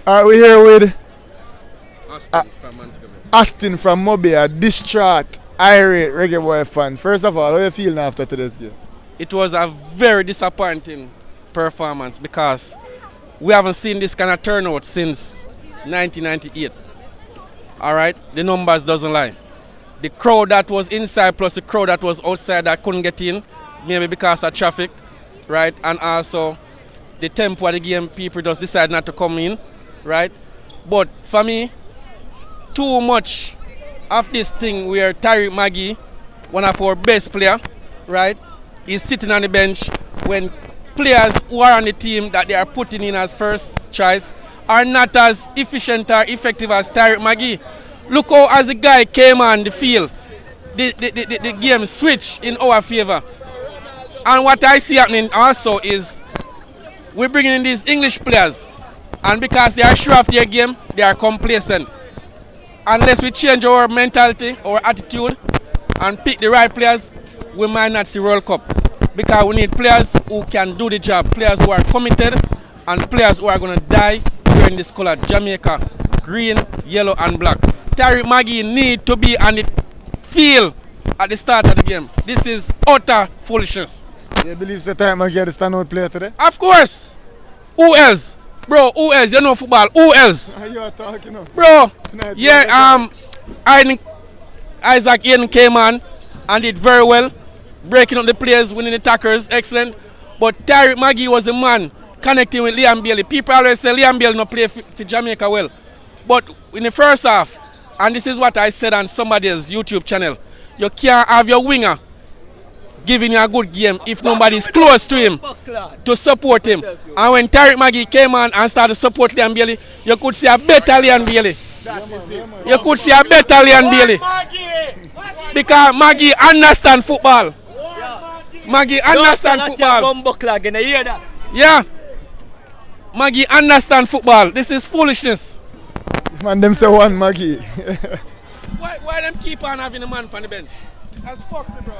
Alright, we're here with Austin from Montgomery. Austin from Mobile, distraught, irate reggae boy fan. First of all, how are you feeling after today's game? It was a very disappointing performance because we haven't seen this kind of turnout since 1998. Alright, the numbers doesn't lie. The crowd that was inside plus the crowd that was outside that couldn't get in, maybe because of traffic, right? And also the tempo of the game, people just decide not to come in, right? But for me, too much of this thing where McGee, one of our best players, right, is sitting on the bench when players who are on the team that they are putting in as first choice are not as efficient or effective as McGee. Look how as the guy came on the field, the game switched in our favor. And what I see happening also is we're bringing in these English players, and because they are sure of their game, they are complacent. Unless we change our mentality, our attitude, and pick the right players, we might not see World Cup. Because we need players who can do the job, players who are committed, and players who are going to die wearing this color, Jamaica, green, yellow, and black. McGee need to be on the field at the start of the game. This is utter foolishness. Do you believe that McGee is the standout player today? Of course. Who else? Bro, who else? You know football. Who else? You are talking of. Bro, yeah, Isaac Ian came on and did very well, breaking up the players, winning the tackles, excellent. But McGee was the man connecting with Liam Bailey. People always say Liam Bailey no play for Jamaica well. But in the first half, and this is what I said on somebody's YouTube channel, you can't have your winger giving you a good game if nobody is close to him to support him. And when McGee came on and started to support Liam Bailey, you could see a better Liam Bailey. You could see a better Liam Bailey. Because McGee understands football. McGee understands football. Yeah. McGee understands football. This is foolishness. Man, them say one McGee. Why them keep on having a man on the bench? That's fuck me, bro.